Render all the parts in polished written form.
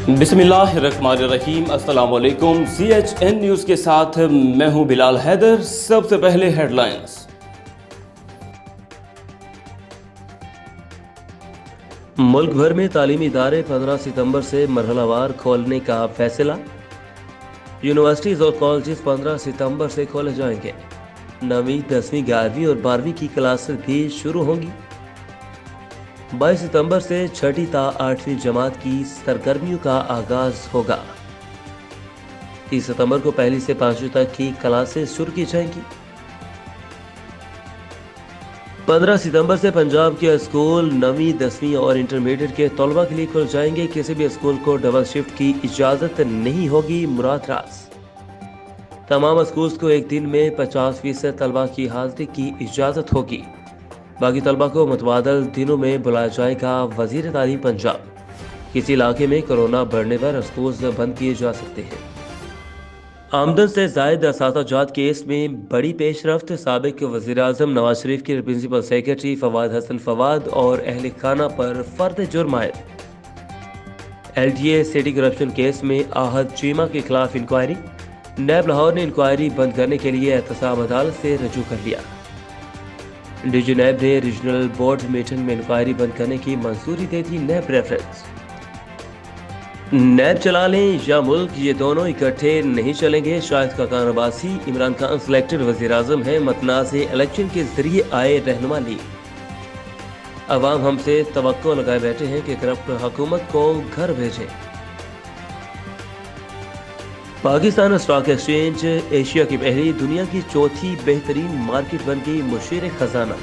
बिस्मिल्लाहिर्रहमानिर्रहीम। अस्सलाम वालेकुम। CHN न्यूज़ के साथ मैं हूं बिलाल हैदर। सबसे पहले हेडलाइंस। मुल्क भर में तालीमी इदारे 15 सितंबर से मरहलावार खोलने का फैसला। यूनिवर्सिटीज़ और कॉलेजेस 15 सितंबर से खोले जाएंगे। 9वीं, 10वीं, 11वीं और 12वीं की क्लासेस भी शुरू होंगी। 22 सितंबर से 6ठी ता 8वीं जमात की सरगर्मियों का आगाज होगा। 30 सितंबर को 1ली से 5वीं तक की क्लासेस शुरू की जाएंगी। 15 सितंबर से पंजाब के स्कूल 9वीं, 10वीं और इंटरमीडिएट के तलबा के लिए खुल जाएंगे। किसी भी स्कूल को डबल शिफ्ट की इजाजत नहीं होगी। मुराद राज। तमाम स्कूल्स को एक दिन में 50% तलबा की हाजिरी की इजाजत होगी। बाकी तलबा को मुतबादल दिनों में बुलाया जाएगा। वजीर तालीम पंजाब। किसी इलाके में कोरोना बढ़ने पर स्कूल्स बंद किए जा सकते हैं। आमदन से जायद असातिज़ात केस में बड़ी पेशरफ्त। साबिक वज़ीर आज़म नवाज शरीफ के प्रिंसिपल सेक्रेटरी फवाद हसन फवाद और अहल खाना पर फर्द जुर्म आयद। LTA सिटी करप्शन केस में आहद चीमा के खिलाफ इंक्वायरी। नैब लाहौर ने इंक्वायरी बंद करने के लिए एहतसाब अदालत से रजू कर लिया। DG नैब ने रीजनल बोर्ड मीटिंग में इंक्वायरी बंद करने की मंजूरी दे दी। नैब रेफरेंस। नैब चला लें या मुल्क, ये दोनों इकट्ठे नहीं चलेंगे। शाहिद खाकान अब्बासी। इमरान खान सिलेक्टेड वज़ीर आज़म है। मतनाज़े इलेक्शन के जरिए आए रहनुमा ली। अवाम हमसे तवक्को लगाए बैठे हैं कि करप्ट हुकूमत को घर भेजें। पाकिस्तान स्टॉक एक्सचेंज एशिया की पहली, दुनिया की चौथी बेहतरीन मार्केट बन गई। मुशीर खजाना।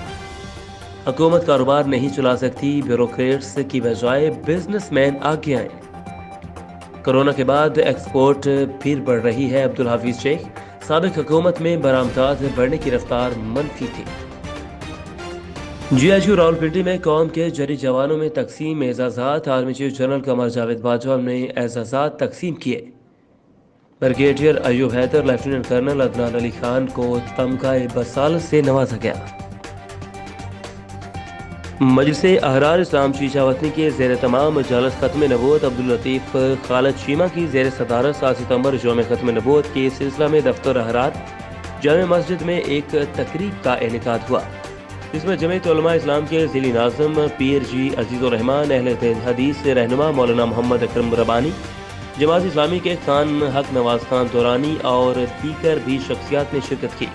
हुकूमत कारोबार नहीं चला सकती, ब्यूरोक्रेट्स की बजाय बिजनेसमैन आगे आए। कोरोना के बाद एक्सपोर्ट फिर बढ़ रही है। अब्दुल हाफिज शेख। साबिक हुकूमत में बरामदात बढ़ने की रफ्तार मनफी थी। GIU रावलपिंडी में कौम के जरी जवानों में तकसीम एजाजात। Army chief general Qamar Javed Bajwa ने एजाजात तकसीम किए। Brigadier Ayub Haider, lieutenant colonel Adnan Ali Khan को तमगाए बसालत से नवाजा गया। मजलिस अहरार इस्लाम शीशावतनी के ज़ेर तमाम मजालस खत्म नबूवत अब्दुल लतीफ़ खालिद शीमा की ज़ेर सदारत 7 सितंबर यौम खत्म नबूवत के सिलसिला में दफ्तर अहरार जामे मस्जिद में एक तकरीब का इनेकाद हुआ, जिसमें जमीयत उलमा इस्लाम के ज़िली नाज़िम पीर जी अजीज़ुर रहमान, अहले हदीस रहनुमा मौलाना मोहम्मद अकरम रबानी, जमात इस्लामी के खान हक नवाज खान दुरानी और दीगर भी शख्सियात ने शिरकत की।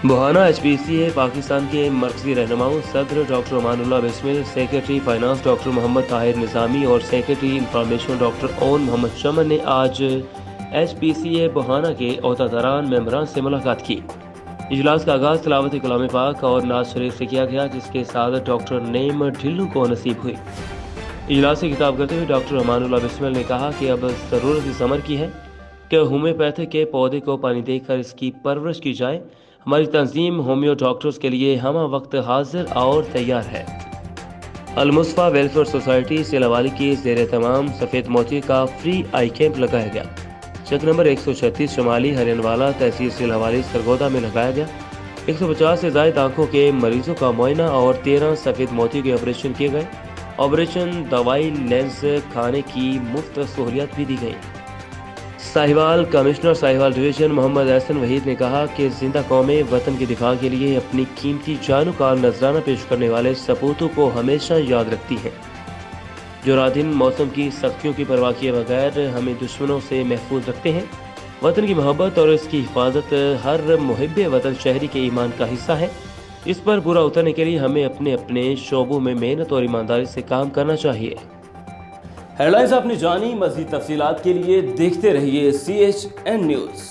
बुहाना HPCA पाकिस्तान के मरकजी रहनुमाओं सदर doctor Amanullah Bismil, secretary finance doctor Mohammad Tahir Nizami और सेक्रेटरी इंफॉर्मेशन डॉक्टर ओन मोहम्मद शमन ने आज HPCA बुहाना के ओहदेदारान मेंबरान से मुलाकात की। इजलास का आगाज़ तिलावत कलाम पाक और नाज शरीफ से किया गया, जिसके साथ डॉक्टर नेम ढिल्लू को नसीब हुई। इजलास से खिताब करते हुए डॉक्टर अमानुल्लाह बिस्मिल ने कहा कि अब ज़रूरत इस अमर की है कि होम्योपैथी के पौधे को पानी देकर इसकी परवरिश की जाए। हमारी तंजीम होम्यो डॉक्टर्स के लिए हम वक्त हाजिर और तैयार है। अलमुस्तफा वेलफेयर सोसाइटी सिलावाली की ज़ेर तमाम सफ़ेद मोती का फ्री आई कैंप लगाया गया। चेक नंबर 136 शुमाली हरियाणवाला तहसील सिलावाली सरगोदा में लगाया गया। 150 से ज़ायद आंखों के मरीजों का मुआयना और 13 सफ़ेद मोती के ऑपरेशन किए गए। ऑपरेशन, दवाई, लेंस, खाने की मुफ्त सहूलियत भी दी गई। साहिवाल कमिश्नर साहिवाल डिवीजन मोहम्मद एहसन वहीद ने कहा कि जिंदा कौमें वतन के दिफा के लिए अपनी कीमती जानों का नजराना पेश करने वाले सपूतों को हमेशा याद रखती हैं, जो रात-दिन मौसम की सख्तियों की परवाह किए बगैर हमें दुश्मनों से महफूज रखते हैं। वतन की मोहब्बत और इसकी हिफाजत हर मुहिब्बे वतन शहरी के ईमान का हिस्सा है। इस पर पूरा उतरने के लिए हमें अपने अपने शोबों में मेहनत और ईमानदारी से काम करना चाहिए। हेडलाइंस आपने जानी। मज़ीद तफसीलात के लिए देखते रहिए CHN न्यूज़।